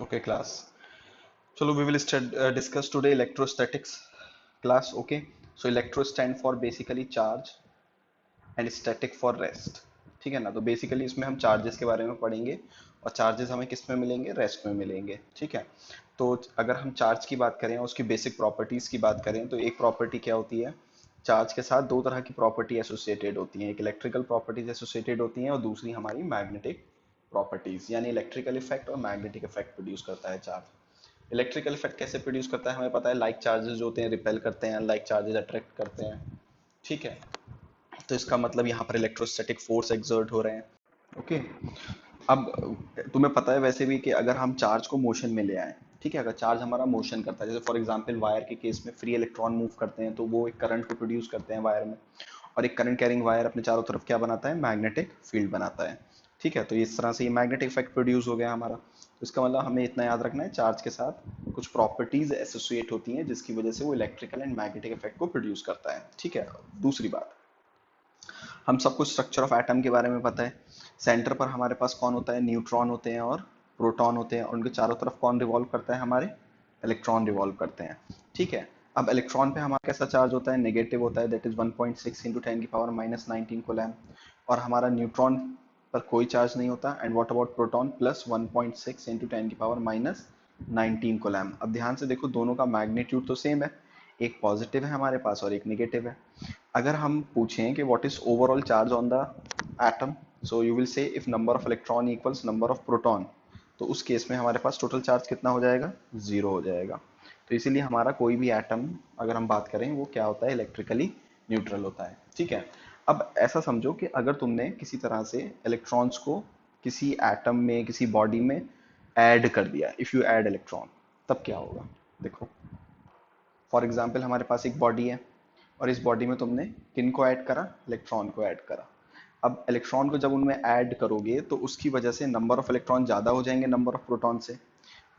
Okay, class. So we will discuss today electrostatics class. Okay. So electro stand for basically charge and static for rest. ठीक है ना, तो basically इसमें हम charges के बारे में पढ़ेंगे और चार्जेस हमें किस में मिलेंगे, रेस्ट में मिलेंगे। ठीक है, तो अगर हम चार्ज की बात करें, उसकी बेसिक प्रॉपर्टीज की बात करें, तो एक प्रॉपर्टी क्या होती है, चार्ज के साथ दो तरह की प्रॉपर्टी एसोसिएटेड होती हैं, एक इलेक्ट्रिकल प्रॉपर्टीज एसोसिएटेड होती हैं और दूसरी हमारी मैग्नेटिक प्रॉपर्टीज, यानी इलेक्ट्रिकल इफेक्ट और मैग्नेटिक इफेक्ट प्रोड्यूस करता है चार्ज। इलेक्ट्रिकल इफेक्ट कैसे प्रोड्यूस करता है हमें पता है, लाइक चार्जेस जो होते हैं रिपेल करते हैं, लाइक चार्जेस अट्रैक्ट करते हैं। ठीक है, तो इसका मतलब यहाँ पर इलेक्ट्रोस्टैटिक फोर्स एक्सर्ट हो रहे हैं। ओके, अब तुम्हें पता है वैसे भी कि अगर हम चार्ज को मोशन में ले आए, ठीक है, अगर चार्ज हमारा मोशन करता है, जैसे फॉर एग्जांपल वायर के केस में फ्री इलेक्ट्रॉन मूव करते हैं तो वो एक करंट को प्रोड्यूस करते हैं वायर में, और एक करंट कैरिंग वायर अपने चारों तरफ क्या बनाता है, मैग्नेटिक फील्ड बनाता है। ठीक है, तो इस तरह से ये मैग्नेटिक इफेक्ट प्रोड्यूस हो गया हमारा। तो इसका मतलब हमें इतना याद रखना है, चार्ज के साथ कुछ प्रॉपर्टीज एसोसिएट होती हैं जिसकी वजह से वो इलेक्ट्रिकल एंड मैग्नेटिक इफेक्ट को प्रोड्यूस करता है। ठीक है, दूसरी बात, हम सबको स्ट्रक्चर ऑफ एटम के बारे में पता है। सेंटर पर हमारे पास कौन होता है, न्यूट्रॉन होते हैं और प्रोटॉन होते हैं, और उनके चारों तरफ कौन रिवॉल्व करता है, हमारे इलेक्ट्रॉन रिवॉल्व करते हैं। ठीक है, अब इलेक्ट्रॉन पे हमारा कैसा चार्ज होता है, नेगेटिव होता है, दैट इज 1.6 इंटू 10⁻⁻19 कोलैम। और हमारा न्यूट्रॉन पर कोई चार्ज नहीं होता। And what about proton, plus 1.6 into 10⁻⁻19 कोलैम। अब ध्यान से देखो, दोनों का मैग्नीट्यूड तो सेम है, एक पॉजिटिव है हमारे पास और एक नेगेटिव है। अगर हम पूछें कि what is overall charge on the atom, so you will say if number of electron equals number of proton, तो उस केस में हमारे पास टोटल चार्ज कितना हो जाएगा, जीरो हो जाएगा। तो इसीलिए हमारा कोई भी एटम अगर हम बात करें वो क्या होता है, इलेक्ट्रिकली न्यूट्रल होता है। ठीक है, अब ऐसा समझो कि अगर तुमने किसी तरह से इलेक्ट्रॉन्स को किसी एटम में, किसी बॉडी में ऐड कर दिया, इफ यू ऐड इलेक्ट्रॉन, तब क्या होगा। देखो, फॉर एग्जाम्पल हमारे पास एक बॉडी है और इस बॉडी में तुमने किन को ऐड करा, इलेक्ट्रॉन को ऐड करा। अब इलेक्ट्रॉन को जब उनमें ऐड करोगे तो उसकी वजह से नंबर ऑफ इलेक्ट्रॉन ज़्यादा हो जाएंगे नंबर ऑफ प्रोटॉन से,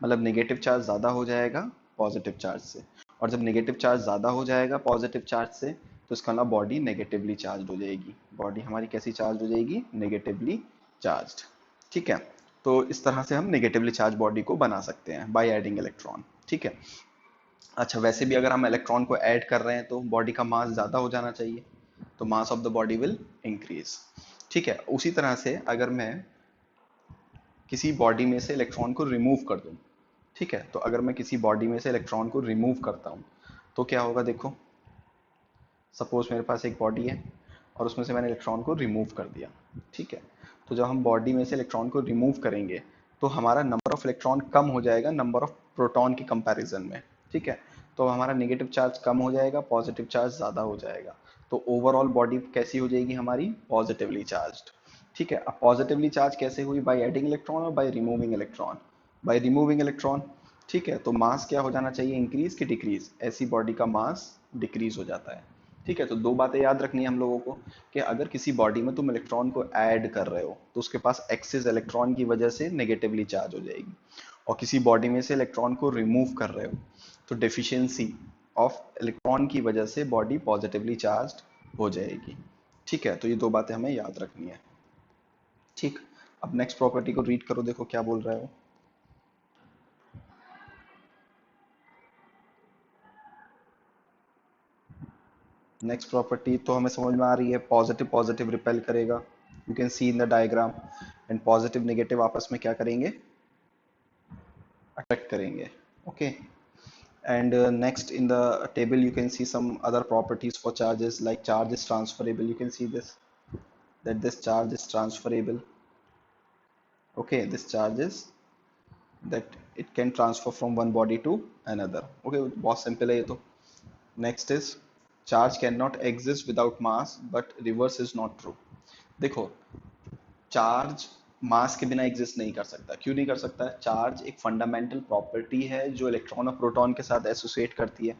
मतलब नेगेटिव चार्ज ज़्यादा हो जाएगा पॉजिटिव चार्ज से। और जब नेगेटिव चार्ज ज़्यादा हो जाएगा पॉजिटिव चार्ज से, तो इसका मतलब बॉडी नेगेटिवली चार्ज हो जाएगी। बॉडी हमारी कैसी चार्ज हो जाएगी, नेगेटिवली चार्ज। ठीक है, तो इस तरह से हम नेगेटिवली चार्ज बॉडी को बना सकते हैं बाय एडिंग इलेक्ट्रॉन। ठीक है, अच्छा, वैसे भी अगर हम इलेक्ट्रॉन को ऐड कर रहे हैं तो बॉडी का मास ज़्यादा हो जाना चाहिए, तो mass of the body will increase. ठीक है, उसी तरह से अगर मैं किसी बॉडी में से इलेक्ट्रॉन को रिमूव कर दूं, ठीक है, तो अगर मैं किसी बॉडी में से इलेक्ट्रॉन को रिमूव करता हूं तो क्या होगा, देखो, सपोज मेरे पास एक बॉडी है और उसमें से मैंने इलेक्ट्रॉन को रिमूव कर दिया। ठीक है, तो जब हम बॉडी में से इलेक्ट्रॉन को रिमूव करेंगे तो हमारा नंबर ऑफ इलेक्ट्रॉन कम हो जाएगा नंबर ऑफ प्रोटॉन की कंपैरिजन में। ठीक है, तो हमारा नेगेटिव चार्ज कम हो जाएगा, पॉजिटिव चार्ज ज़्यादा हो जाएगा। तो ओवरऑल बॉडी कैसी हो जाएगी हमारी, पॉजिटिवली चार्ज्ड। ठीक है, अब पॉजिटिवली चार्ज कैसे हुई, बाय एडिंग इलेक्ट्रॉन और by removing electron, by removing electron. ठीक है, तो मास क्या हो जाना चाहिए, इंक्रीज की डिक्रीज, ऐसी बॉडी का मास डिक्रीज हो जाता है। ठीक है, तो दो बातें याद रखनी है हम लोगों को, कि अगर किसी बॉडी में तुम इलेक्ट्रॉन को ऐड कर रहे हो तो उसके पास एक्सेस इलेक्ट्रॉन की वजह से नेगेटिवली चार्ज हो जाएगी, और किसी बॉडी में से इलेक्ट्रॉन को रिमूव कर रहे हो तो डेफिशिएंसी ऑफ इलेक्ट्रॉन की वजह से बॉडी पॉजिटिवली चार्ज हो जाएगी। ठीक है, तो ये दो बातें हमें याद रखनी है। ठीक, अब नेक्स्ट प्रॉपर्टी को रीड करो, देखो क्या बोल रहा है वो। नेक्स्ट प्रॉपर्टी तो हमें समझ में आ रही है, पॉजिटिव पॉजिटिव रिपेल करेगा, you can C in the diagram, and positive negative आपस में क्या करेंगे, अट्रैक्ट करेंगे। Okay, and next in the table you can see some other properties for charges, like charge is transferable, you can see this, that this charge is transferable. Okay, this charge is that it can transfer from one body to another. Okay, बहुत simple है ये तो। next is charge cannot exist without mass but reverse is not true। देखो, charge मास के बिना exist नहीं कर सकता। क्यों नहीं कर सकता, चार्ज एक फंडामेंटल प्रॉपर्टी है जो इलेक्ट्रॉन और प्रोटॉन के साथ एसोसिएट करती है।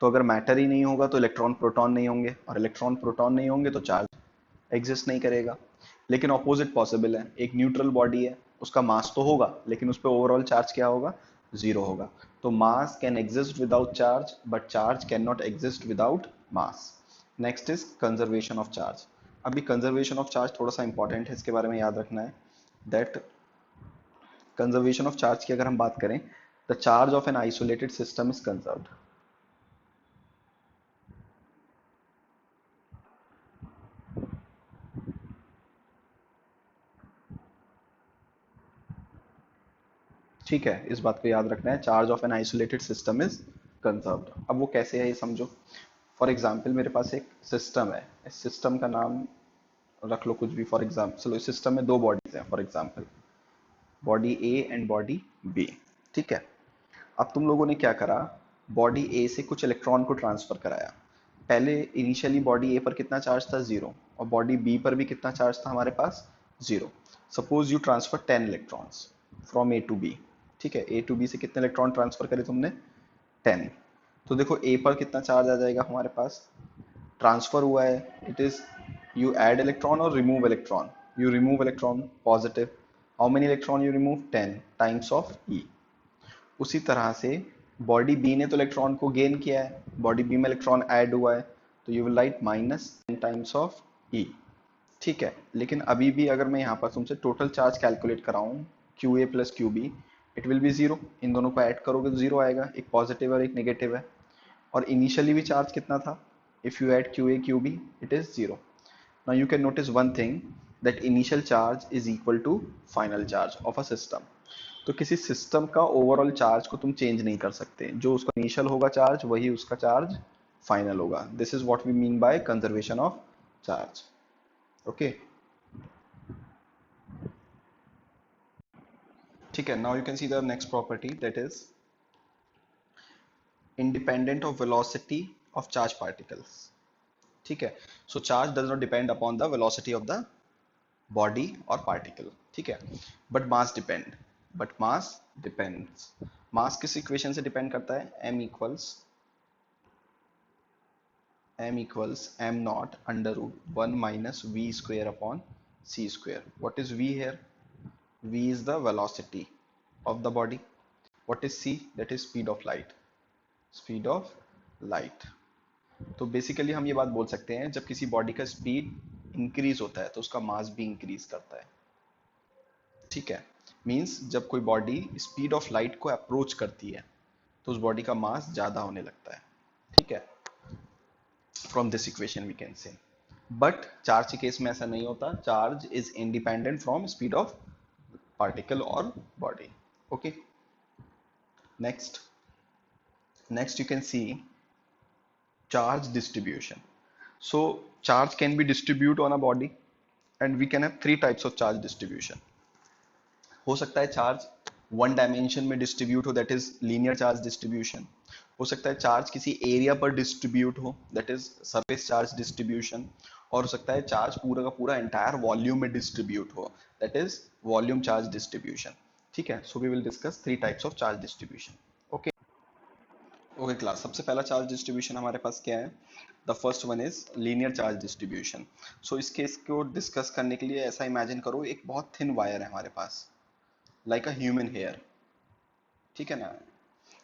तो अगर मैटर ही नहीं होगा तो इलेक्ट्रॉन प्रोटॉन नहीं होंगे, और इलेक्ट्रॉन प्रोटॉन नहीं होंगे तो चार्ज एग्जिस्ट नहीं करेगा। लेकिन ऑपोजिट पॉसिबल है, एक न्यूट्रल बॉडी है, उसका मास तो होगा लेकिन उस पर ओवरऑल चार्ज क्या होगा, जीरो होगा। तो मास can exist without charge but charge can not exist without mass. Next is conservation of charge. अभी कंजर्वेशन ऑफ चार्ज थोड़ा सा इंपॉर्टेंट है, इसके बारे में याद रखना है, दैट कंजर्वेशन ऑफ चार्ज की अगर हम बात करें, the charge of an isolated system is conserved. ठीक है, इस बात को याद रखना है, charge of an isolated system is conserved. अब वो कैसे है ये समझो। फॉर एग्जाम्पल मेरे पास एक सिस्टम है, इस सिस्टम का नाम रख लो कुछ भी। फॉर एग्जाम्पल चलो, इस सिस्टम में दो बॉडीज हैं, for example body A and body B. ठीक है, अब तुम लोगों ने क्या करा, बॉडी ए से कुछ इलेक्ट्रॉन को ट्रांसफर कराया। पहले इनिशियली बॉडी ए पर कितना चार्ज था, जीरो, और बॉडी बी पर भी कितना चार्ज था हमारे पास, zero. Suppose you transfer 10 electrons from A to B. ठीक है, ए टू बी से कितने इलेक्ट्रॉन ट्रांसफर करे तुमने, 10। तो देखो ए पर कितना चार्ज आ जाएगा हमारे पास, ट्रांसफर हुआ है, it is you add electron और remove electron, you remove electron positive, how many electron you remove, 10 times of e. उसी तरह से बॉडी बी ने तो इलेक्ट्रॉन को गेन किया है, बॉडी बी में इलेक्ट्रॉन ऐड हुआ है, तो you will write minus 10 times of e. ठीक है, लेकिन अभी भी अगर मैं यहाँ पर तुमसे टोटल चार्ज कैलकुलेट कराऊँ, Q A plus Q B, it will be zero. इन दोनों को ऐड करोगे तो जीरो आएगा, एक पॉजिटिव और एक नेगेटिव है। और इनिशियली भी चार्ज कितना था, if you add Q A Q B it is zero. Now you can notice one thing, that initial charge is equal to final charge of a system. तो किसी system का overall charge को तुम change नहीं कर सकते, जो उसका इनिशियल होगा चार्ज वही उसका चार्ज फाइनल होगा। This is what we mean by conservation of charge. Okay, ठीक है। Now you can see the next property, that is independent of velocity of charge particles. ठीक है, so charge does not depend upon the velocity of the body और particle. ठीक है, but mass depend, but mass depends. Mass किस equation से depend करता है, m equals m naught under root 1 minus v square upon c square. What is v here, v is the velocity of the body. What is c, that is speed of light, speed of light. तो basically हम ये बात बोल सकते हैं, जब किसी body का स्पीड इंक्रीज होता है तो उसका मास भी इंक्रीज करता है। ठीक है, मींस जब कोई बॉडी स्पीड ऑफ लाइट को अप्रोच करती है तो उस बॉडी का मास ज्यादा होने लगता है। ठीक है, from this equation we can say. But charge के केस में ऐसा नहीं होता, charge is independent from speed of particle और body. Okay, next next you can see charge distribution. So charge can be distributed on a body and we can have three types of charge distribution. हो सकता है charge one dimension में distribute हो, that is linear charge distribution. हो सकता है charge किसी area पर डिस्ट्रीब्यूट हो, that is surface charge distribution. और हो सकता है चार्ज पूरा का पूरा एंटायर वॉल्यूम में डिस्ट्रीब्यूट हो, that is volume charge distribution. ठीक है, so we will discuss three types of charge distribution. Okay, okay class, सबसे पहला चार्ज डिस्ट्रीब्यूशन हमारे पास क्या है, the first one is linear charge distribution. So इस केस को डिस्कस करने के लिए ऐसा इमेजिन करो, एक बहुत थिन वायर है हमारे पास, लाइक अ ह्यूमन हेयर। ठीक है ना,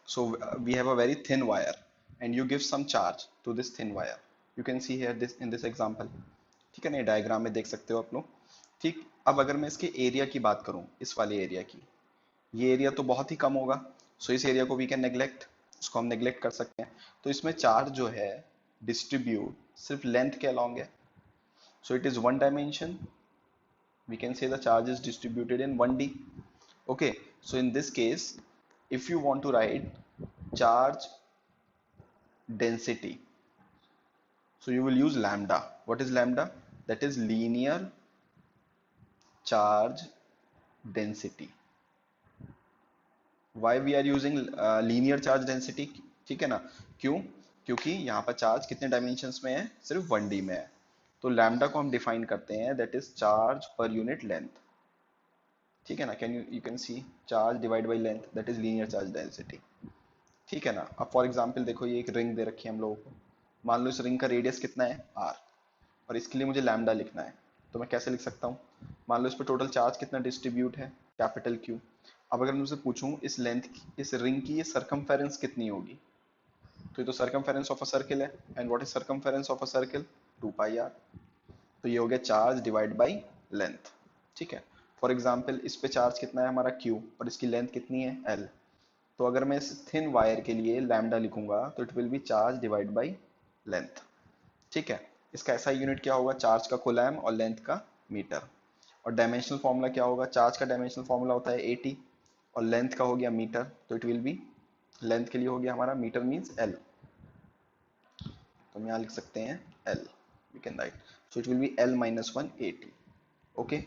so we have a very thin wire and you give some charge to this thin wire, you can see here this in this example. ठीक है ना, ये डायग्राम में देख सकते हो आप लोग। ठीक, अब अगर मैं इसके एरिया की बात करूं, इस वाले एरिया की, ये एरिया तो बहुत ही कम होगा, सो इस एरिया को वी कैन नेग्लेक्ट, इसको हम नेग्लेक्ट कर सकते हैं। तो इसमें चार्ज जो है डिस्ट्रीब्यूट सिर्फ लेंथ के अलॉन्ग है, so it is one dimension, we can say the charge is distributed in 1D. Okay, so in this case if you want to write charge density, so you will use lambda. What is lambda, that is linear charge density. Why we are using linear charge density, ठीक है ना, क्यों, क्योंकि यहाँ पर charge कितने dimensions में है, सिर्फ 1D में है। तो लैम्डा को हम डिफाइन करते हैं, that is charge per unit length. ठीक है ना, can you can C charge divide by length, that is linear charge density. ठीक है ना, अब फॉर एग्जांपल देखो, ये एक रिंग दे रखी है हम लोगों को, मान लो इस रिंग का रेडियस कितना है, आर, और इसके लिए मुझे लैम्डा लिखना है। तो मैं कैसे लिख सकता हूँ, मान लो इस पर टोटल चार्ज कितना डिस्ट्रीब्यूट है, कैपिटल क्यू। अब अगर मैं मुझसे पूछूं इस लेंथ की, इस रिंग की ये सरकमफेरेंस कितनी होगी, तो ये तो सरकमफेरेंस ऑफ अ सर्किल है, and what is circumference of a circle, 2 pi R. तो ये हो गया चार्ज डिवाइड बाई लेंथ। ठीक है, फॉर एग्जाम्पल इस पे चार्ज कितना है हमारा Q और इसकी लेंथ कितनी है L। तो अगर मैं इस थिन वायर के लिए लैम्डा लिखूंगा तो it will B charge divide by length. ठीक है, इसका ऐसा यूनिट क्या होगा, चार्ज का कूलम और लेंथ का मीटर। और डायमेंशनल फॉर्मूला क्या होगा, चार्ज का डायमेंशनल फॉर्मूला होता है 80 और लेंथ का हो गया मीटर, तो इट विल बी, लेंथ के लिए हो गया हमारा मीटर मीन्स L, तो हम यहाँ लिख सकते हैं L, we can write, so it will be L minus 1 80। Okay,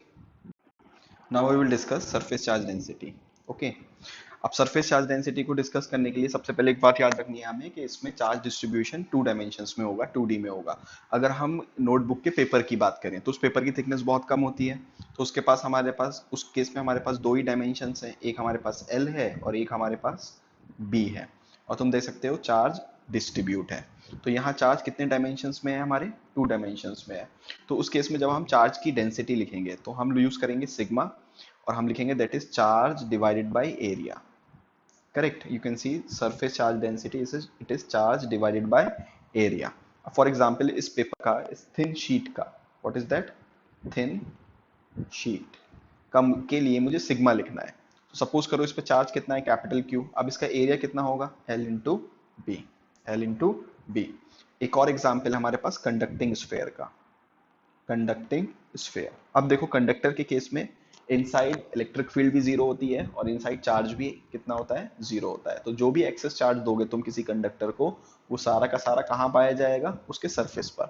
now we will discuss surface charge density. Okay, अब सरफेस चार्ज डेंसिटी को डिस्कस करने के लिए सबसे पहले एक बात याद रखनी है हमें कि इसमें चार्ज डिस्ट्रीब्यूशन 2 डायमेंशंस में होगा, 2D में होगा। अगर हम नोटबुक के पेपर की बात करें तो उस पेपर की थिकनेस बहुत कम होती है, तो उसके पास हमारे पास उस केस में हमारे पास दो ही डायमेंशंस हैं, एक हमारे पास L है और एक हमारे पास B है। और तुम देख सकते हो चार्ज डिस्ट्रीब्यूट है, तो यहाँ चार्ज कितने डायमेंशंस में है, हमारे 2 डायमेंशंस में है। तो उस केस में जब हम चार्ज की डेंसिटी लिखेंगे तो हम यूज करेंगे सिग्मा, और हम लिखेंगे that is charge divided by area. Correct, you can see surface charge density is it is charge divided by area. For example इस पेपर का, इस thin sheet का, what is that, thin sheet कम के लिए मुझे सिग्मा लिखना है। तो सपोज करो इस पे चार्ज कितना है, कैपिटल Q, अब इसका एरिया कितना होगा, L into B, L into B. एक और एग्जाम्पल हमारे पास कंडक्टिंग स्फेयर का, कंडक्टिंग स्फेयर। अब देखो कंडक्टर के केस में इनसाइड इलेक्ट्रिक फील्ड भी जीरो होती है और इनसाइड चार्ज भी कितना होता है, जीरो होता है। तो जो भी एक्सेस चार्ज दोगे तुम किसी कंडक्टर को, वो सारा का सारा कहाँ पाया जाएगा, उसके सरफेस पर।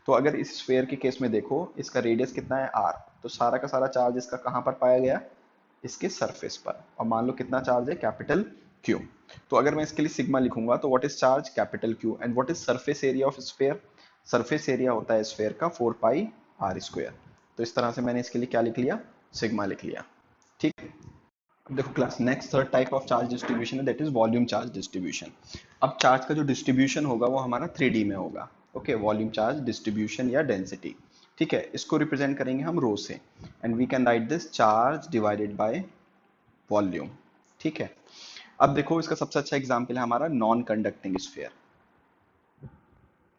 तो अगर इस स्फेयर के केस में देखो, इसका रेडियस कितना है r, तो सारा का सारा चार्ज इसका कहाँ पर पाया गया, इसके सरफेस पर। और मान लो कितना चार्ज है, कैपिटल Q। तो अगर मैं इसके लिए सिग्मा लिखूंगा तो what is charge, capital Q, and what is surface area of sphere, surface area होता है स्फेयर का 4 पाई आर स्क्वायर। तो इस तरह से मैंने इसके लिए क्या लिख लिया, सिग्मा लिख लिया। ठीक, अब देखो class, next third type of charge distribution है that is volume charge distribution. अब चार्ज का जो डिस्ट्रीब्यूशन होगा वो हमारा 3D में होगा। ओके, वॉल्यूम चार्ज डिस्ट्रीब्यूशन या डेंसिटी। ठीक है, इसको रिप्रेजेंट करेंगे हम रो से, and we can write this charge divided by volume. ठीक है, अब देखो इसका सबसे अच्छा एग्जांपल है हमारा non conducting sphere,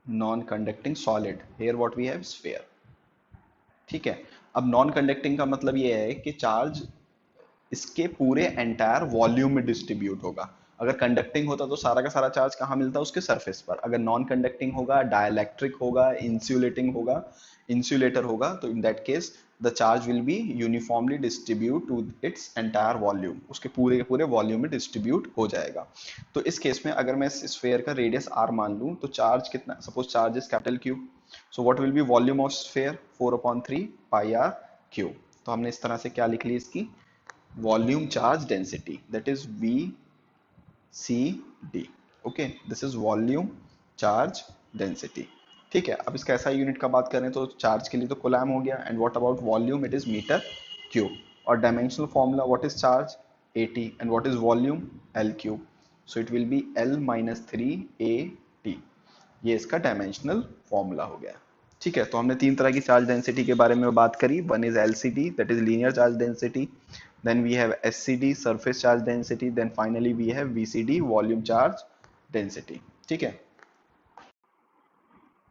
non conducting solid, here what we have sphere. ठीक है, अब नॉन कंडक्टिंग का मतलब ये है कि चार्ज इसके पूरे एंटायर वॉल्यूम में डिस्ट्रीब्यूट होगा। अगर कंडक्टिंग होता तो सारा का सारा चार्ज कहाँ मिलता, उसके सरफेस पर। अगर नॉन कंडक्टिंग होगा, डाइलेक्ट्रिक होगा, इंसुलेटिंग होगा, इंसुलेटर होगा, तो in that case the charge will be uniformly distribute to its entire volume, उसके पूरे के पूरे वॉल्यूम में डिस्ट्रीब्यूट हो जाएगा। तो इस केस में अगर मैं इस स्फेयर का रेडियस r मान लूं तो चार्ज कितना, suppose charge is capital Q, so what will be volume of sphere, 4/3 pi r Q. तो हमने इस तरह से क्या लिख ली इसकी, volume charge density, that is VCD. Okay, this is volume charge density. ठीक है, अब इसका ऐसा यूनिट का बात करें तो चार्ज के लिए तो कोलैम हो गया, and what about volume, it is metre cube. और dimensional formula, what is charge 80 and what is volume L cube, so it will be L minus 3AT। ये इसका डायमेंशनल फॉर्मूला हो गया। ठीक है, तो हमने तीन तरह की चार्ज डेंसिटी के बारे में बात करी। One is LCD, that is linear charge density, then we have SCD, surface charge density, then finally we have VCD, volume charge density। ठीक है,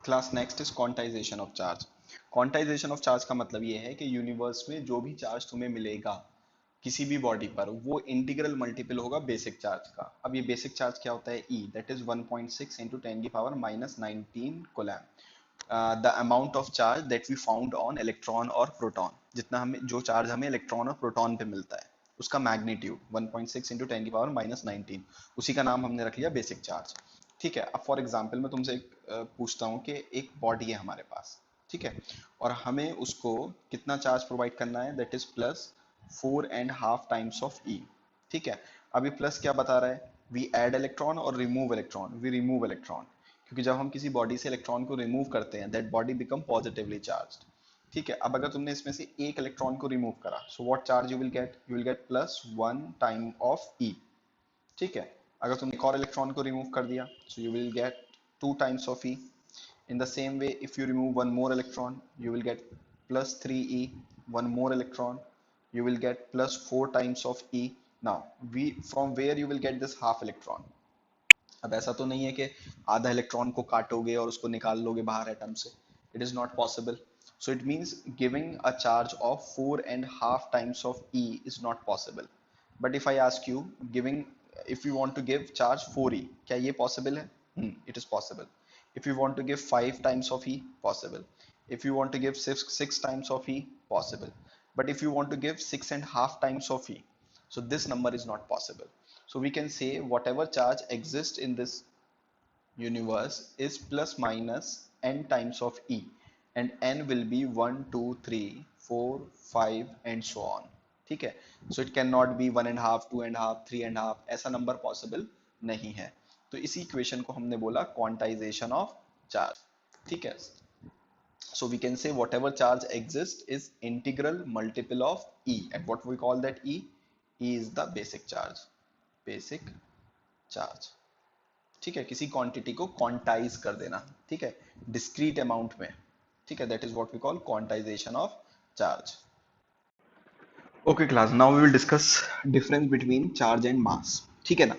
class next is quantization of charge. Quantization of charge का मतलब ये है कि universe में जो भी चार्ज तुम्हें मिलेगा किसी भी बॉडी पर, वो इंटीग्रल मल्टीपल होगा बेसिक चार्ज का। अब ये बेसिक चार्ज क्या होता है, E, that is 1.6 into 10⁻⁻19 coulomb, the amount of charge that we found on electron और प्रोटॉन, जितना हमें, जो चार्ज हमें इलेक्ट्रॉन और प्रोटॉन पे मिलता है, उसका मैग्नीट्यूड 1.6 into 10⁻⁻19, उसी का नाम हमने रख लिया बेसिक चार्ज। ठीक है, अब फॉर एग्जांपल मैं तुमसे एक पूछता हूँ कि एक बॉडी है हमारे पास, ठीक है, और हमें उसको कितना चार्ज प्रोवाइड करना है, that is plus 4.5 times of E। ठीक है, अभी प्लस क्या बता रहा है, वी एड इलेक्ट्रॉन और remove electron, we remove electron, क्योंकि जब हम किसी बॉडी से इलेक्ट्रॉन को रिमूव करते हैं that body become positively charged. ठीक है, अब अगर तुमने इसमें से एक इलेक्ट्रॉन को रिमूव करा, so what charge you will get, you will get plus 1 time of E। ठीक है, अगर तुमने एक और इलेक्ट्रॉन को रिमूव कर दिया, so you will get 2 times of E। In the same way, if you remove one more electron, you will get plus 3E. One more electron, you will get plus 4 times of E. Now, from where you will get this half electron? अब ऐसा तो नहीं है कि आधा electron को काटोगे और उसको निकाल लोगे बाहर एटम से, it is not possible. So it means giving a charge of 4.5 times of E is not possible. But if I ask you giving, if you want to give charge 4E, क्या ये possible है? It is possible. If you want to give 5 times of E, possible. If you want to give six times of E, possible. But if you want to give 6.5 times of E, so this number is not possible. So we can say whatever charge exists in this universe is plus minus n times of E, and n will be 1 2 3 4 5 and so on. ठीक है, so it cannot be 1.5 2.5 3.5, ऐसा number possible नहीं है. तो इसी equation को हमने बोला क्वांटाइजेशन ऑफ चार्ज. ठीक है, so we can say whatever charge exists is integral multiple of E, and what we call that E? E is the basic charge. Basic charge. ठीक है, किसी क्वांटिटी को क्वांटाइज कर देना. ठीक है, डिस्क्रीट अमाउंट में. ठीक है, that is what we call quantization of charge. Okay class, now we will discuss difference between charge and mass. ठीक है ना.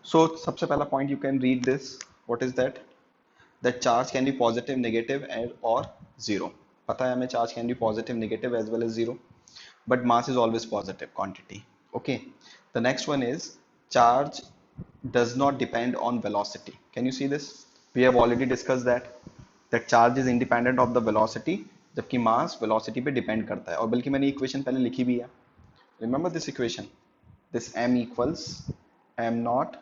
सो सबसे पहला point you can read this. What is that? That charge can be positive, negative and और zero. पता है हमें charge can be positive, negative as well as zero, but mass is always positive quantity. Okay, the next one is charge does not depend on velocity. Can you see this? We have already discussed that charge is independent of the velocity, जबकि mass velocity पे depend करता है. और बल्कि मैंने equation पहले लिखी भी है. Remember this equation? This m equals m naught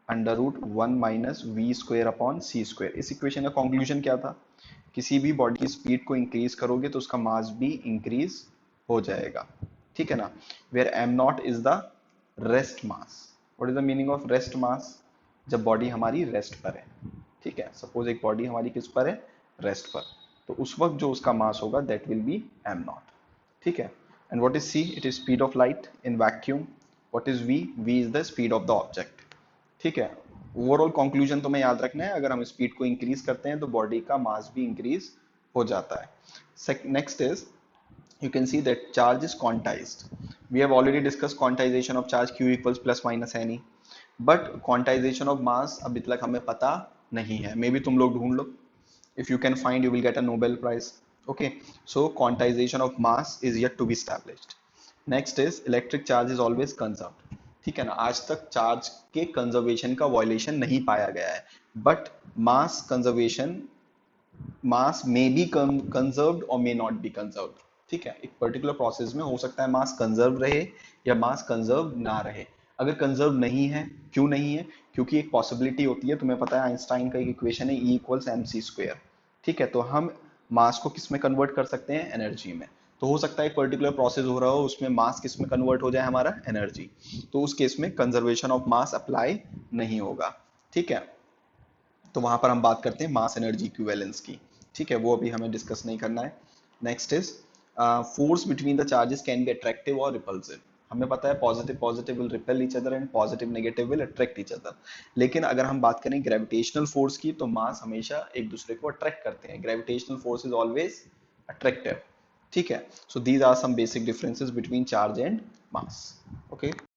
under root 1 minus v square upon c square. इस इक्वेशन का कंक्लूजन क्या था? किसी भी बॉडी की स्पीड को इंक्रीज करोगे तो उसका मास भी इंक्रीज हो जाएगा. ठीक है ना. Where m naught is the rest mass. What is the meaning of rest mass? जब बॉडी हमारी रेस्ट पर है. ठीक है, सपोज एक बॉडी हमारी किस पर है? रेस्ट पर. तो उस वक्त जो उसका मास होगा that will be m naught. ठीक है. And what is c? It is speed of light in vacuum. What is v? V is the speed of the object. ठीक है, ओवरऑल कंक्लूजन तो मैं याद रखना है, अगर हम स्पीड को इंक्रीज करते हैं तो बॉडी का मास भी इंक्रीज हो जाता है. Next is you can see that charge is quantized. We have already discussed quantization of charge, q equals plus minus ne, but quantization of mass अभी तक हमें पता नहीं है. मे बी तुम लोग ढूंढ लो. If you can find, you will get a Nobel Prize. Okay, so quantization of mass is yet to be established. Next is electric charge is always conserved. ठीक है ना, आज तक चार्ज के कंजर्वेशन का वायलेशन नहीं पाया गया है, but mass conservation, mass may be conserved और मे नॉट बी कंजर्व्ड. ठीक है, एक पर्टिकुलर प्रोसेस में हो सकता है मास कंजर्व रहे या मास कंजर्व ना रहे. अगर कंजर्व नहीं है, क्यों नहीं है? क्योंकि एक पॉसिबिलिटी होती है, तुम्हें पता है आइंस्टाइन का एक इक्वेशन है E इक्वल्स mc स्क्वायर. ठीक है, तो हम मास को किस में कन्वर्ट कर सकते हैं? एनर्जी में. तो हो सकता है एक पर्टिकुलर प्रोसेस हो रहा हो, उसमें मास किस में कन्वर्ट हो जाए? हमारा एनर्जी. तो उस केस में कंजर्वेशन ऑफ मास अप्लाई नहीं होगा. ठीक है, तो वहां पर हम बात करते हैं मास एनर्जी इक्विवेलेंस की. ठीक है, वो अभी हमें डिस्कस नहीं करना है. Next is force between the charges can be attractive और रिपल्सिव. हमें पता है positive positive will repel each other and positive negative will attract each other. लेकिन अगर हम बात करें ग्रेविटेशनल फोर्स की, तो मास हमेशा एक दूसरे को अट्रैक्ट करते हैं. Gravitational force is always attractive. ठीक है, so these are some basic differences between charge and mass. Okay.